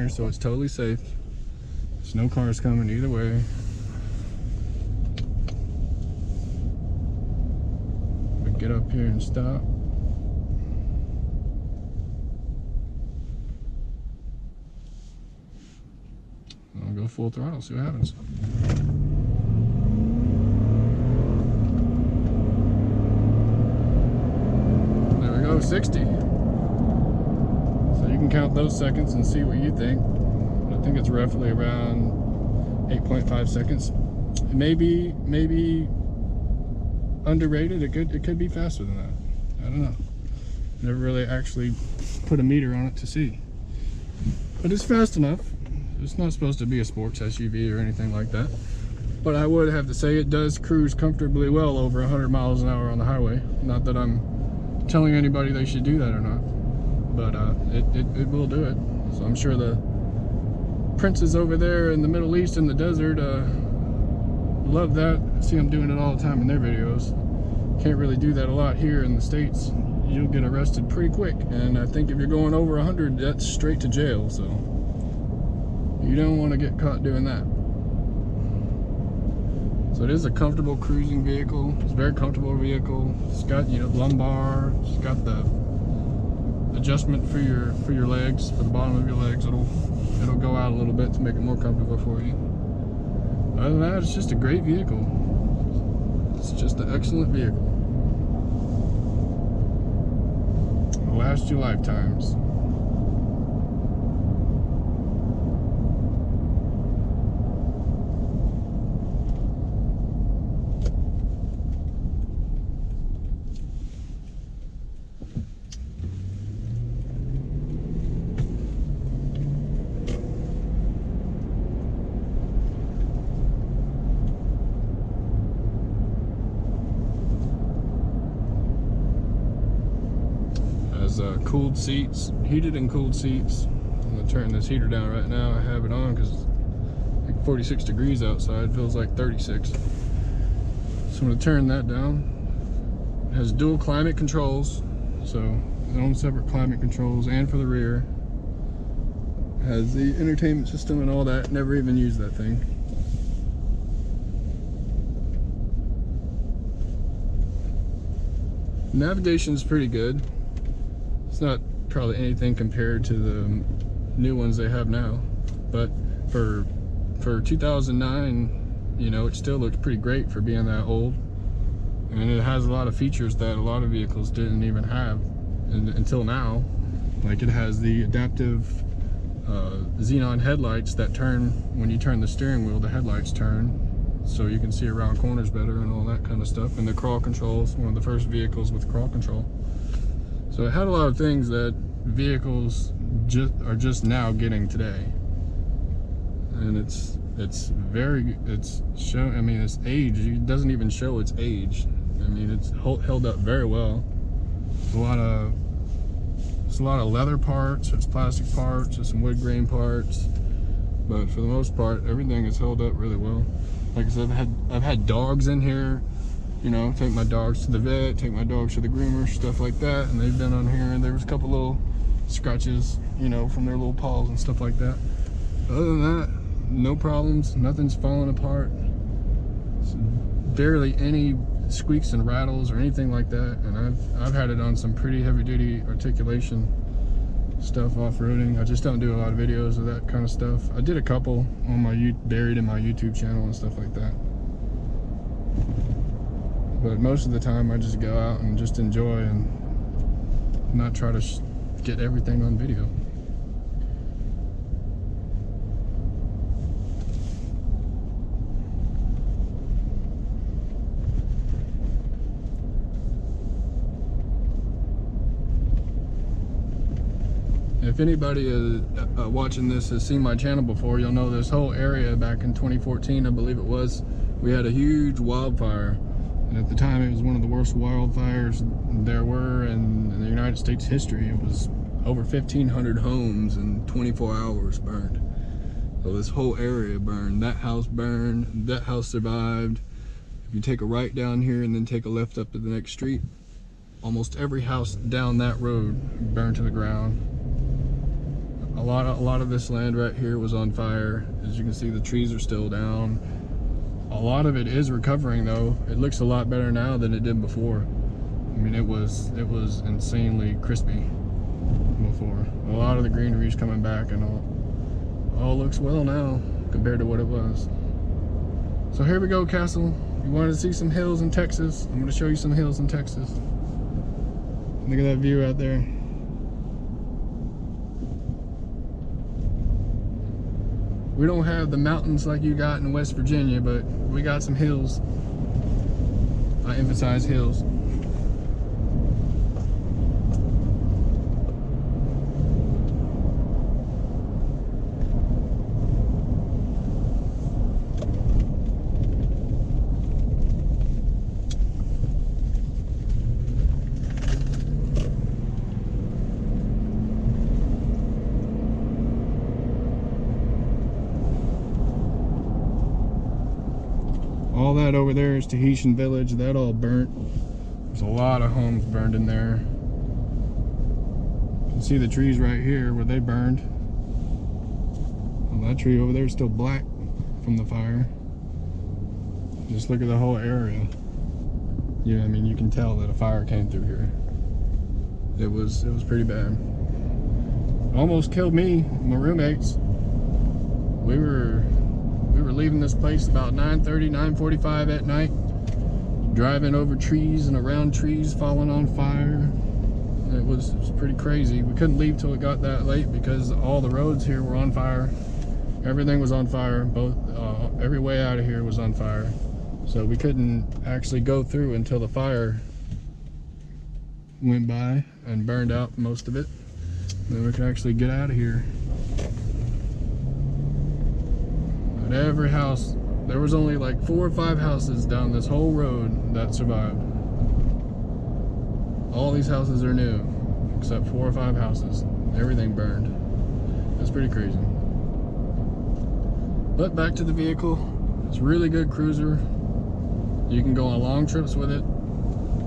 here, so it's totally safe. There's no cars coming either way. We get up here and stop. I'll go full throttle, see what happens. There we go, 60. So you can count those seconds and see what you think. I think it's roughly around 8.5 seconds. Maybe underrated. It could be faster than that. I don't know. Never really actually put a meter on it to see. But it's fast enough. It's not supposed to be a sports SUV or anything like that. But I would have to say it does cruise comfortably well over 100 miles an hour on the highway. Not that I'm telling anybody they should do that or not. But it will do it. So I'm sure the princes over there in the Middle East in the desert love that. I see them doing it all the time in their videos. Can't really do that a lot here in the States. You'll get arrested pretty quick. And I think if you're going over 100, that's straight to jail. So you don't want to get caught doing that. So it is a comfortable cruising vehicle. It's a very comfortable vehicle. It's got, you know, lumbar. It's got the adjustment for your legs, for the bottom of your legs. It'll go out a little bit to make it more comfortable for you. Other than that, it's just a great vehicle. It's just an excellent vehicle. It'll last you lifetimes. Cooled seats, heated and cooled seats. I'm gonna turn this heater down right now. I have it on because it's like 46 degrees outside. Feels like 36. So I'm gonna turn that down. It has dual climate controls, so its own separate climate controls, and for the rear. It has the entertainment system and all that. Never even used that thing. Navigation's pretty good. It's not probably anything compared to the new ones they have now, but for 2009, you know, it still looks pretty great for being that old. And it has a lot of features that a lot of vehicles didn't even have until now. Like it has the adaptive xenon headlights that turn when you turn the steering wheel. The headlights turn so you can see around corners better and all that kind of stuff. And the crawl control is one of the first vehicles with crawl control. So it had a lot of things that vehicles are just now getting today, and it's age. It doesn't even show its age. I mean, it's held up very well. There's a lot of leather parts. There's plastic parts. There's some wood grain parts, but for the most part, everything is held up really well. Like I said, I've had dogs in here. You know, take my dogs to the vet, take my dogs to the groomer, stuff like that, and they've been on here, and there was a couple little scratches, you know, from their little paws and stuff like that. Other than that, no problems, nothing's falling apart. Barely any squeaks and rattles or anything like that, and I've had it on some pretty heavy-duty articulation stuff off-roading. I just don't do a lot of videos of that kind of stuff. I did a couple on my buried in my YouTube channel and stuff like that. But most of the time I just go out and just enjoy and not try to get everything on video. If anybody watching this has seen my channel before, you'll know this whole area back in 2014, I believe it was, we had a huge wildfire. And at the time, it was one of the worst wildfires there were in the United States history. It was over 1,500 homes in 24 hours burned. So this whole area burned. That house burned. That house survived. If you take a right down here and then take a left up to the next street, almost every house down that road burned to the ground. A lot of this land right here was on fire. As you can see, the trees are still down. A lot of it is recovering though. It looks a lot better now than it did before. I mean, it was insanely crispy before. A lot of the greenery is coming back, and all looks well now compared to what it was. So here we go, Castle. You wanted to see some hills in Texas? I'm going to show you some hills in Texas. Look at that view out there. We don't have the mountains like you got in West Virginia, but we got some hills. I emphasize hills. All that over there is Tahitian Village. That all burnt. There's a lot of homes burned in there. You can see the trees right here where they burned. Well, that tree over there is still black from the fire. Just look at the whole area. Yeah, I mean, you can tell that a fire came through here. It was pretty bad. Almost killed me and my roommates. We were leaving this place about 9:30, 9:45 at night, driving over trees and around trees falling on fire. It was pretty crazy. We couldn't leave till it got that late because all the roads here were on fire. Everything was on fire. Every way out of here was on fire. So we couldn't actually go through until the fire went by and burned out most of it. Then we could actually get out of here. Every house, there was only like 4 or 5 houses down this whole road that survived. All these houses are new, except 4 or 5 houses. Everything burned. It's pretty crazy. But back to the vehicle. It's a really good cruiser. You can go on long trips with it.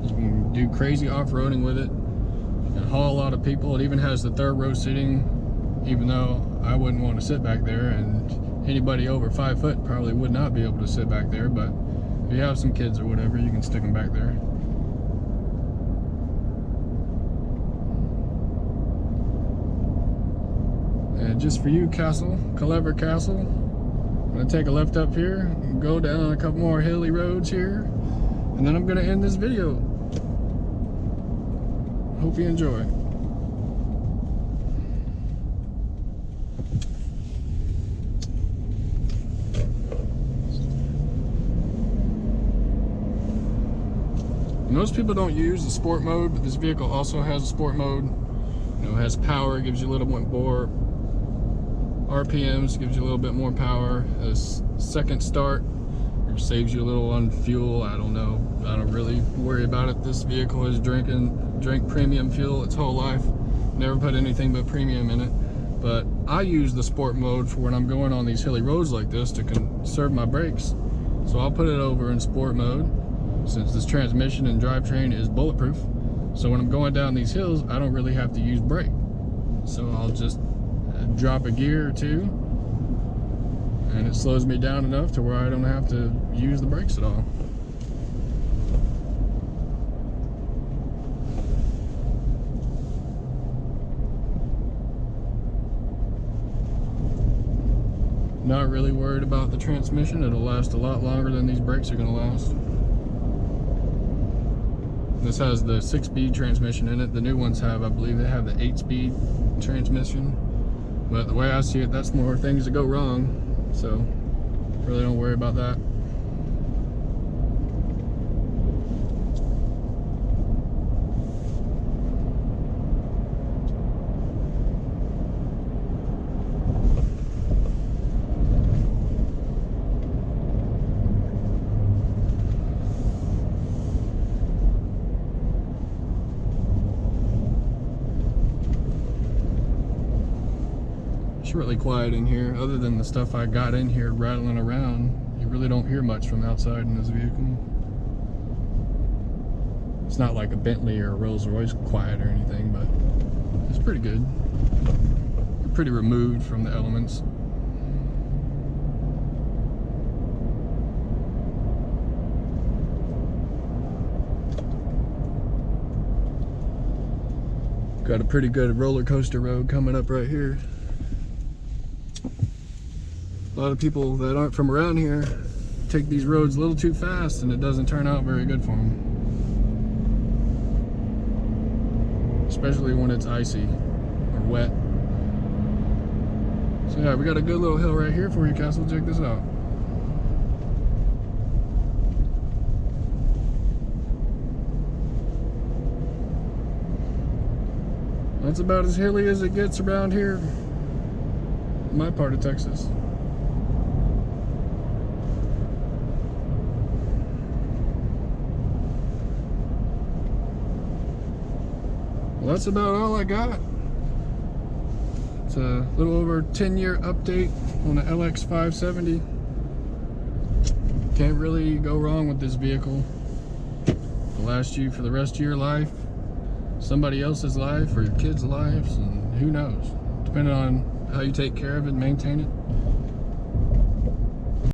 You can do crazy off-roading with it. You can haul a lot of people. It even has the 3rd row seating, even though I wouldn't want to sit back there, and anybody over 5 foot probably would not be able to sit back there, but if you have some kids or whatever, you can stick them back there. And just for you, Castle, Clever Castle, I'm going to take a left up here and go down a couple more hilly roads here, and then I'm going to end this video. Hope you enjoy. Most people don't use the sport mode, but this vehicle also has a sport mode. You know, it has power, it gives you a little bit more RPMs, gives you a little bit more power. A second start, or saves you a little on fuel. I don't know. I don't really worry about it. This vehicle has drank premium fuel its whole life. Never put anything but premium in it. But I use the sport mode for when I'm going on these hilly roads like this to conserve my brakes. So I'll put it over in sport mode, since this transmission and drivetrain is bulletproof. So when I'm going down these hills, I don't really have to use brake. So I'll just drop a gear or 2, and it slows me down enough to where I don't have to use the brakes at all. Not really worried about the transmission. It'll last a lot longer than these brakes are gonna last. This has the 6-speed transmission in it. The new ones have, I believe they have the 8-speed transmission. But the way I see it, that's more things that go wrong. So really don't worry about that. It's really quiet in here. Other than the stuff I got in here rattling around, you really don't hear much from outside in this vehicle. It's not like a Bentley or a Rolls Royce quiet or anything, but it's pretty good. pretty removed from the elements. Got a pretty good roller coaster road coming up right here. A lot of people that aren't from around here take these roads a little too fast, and it doesn't turn out very good for them. Especially when it's icy or wet. So yeah, we got a good little hill right here for you, Castle. Check this out. That's about as hilly as it gets around here in my part of Texas. Well, that's about all I got. It's a little over 10-year update on the LX570. Can't really go wrong with this vehicle. It'll last you for the rest of your life, somebody else's life, or your kids' lives, and who knows, depending on how you take care of it and maintain it.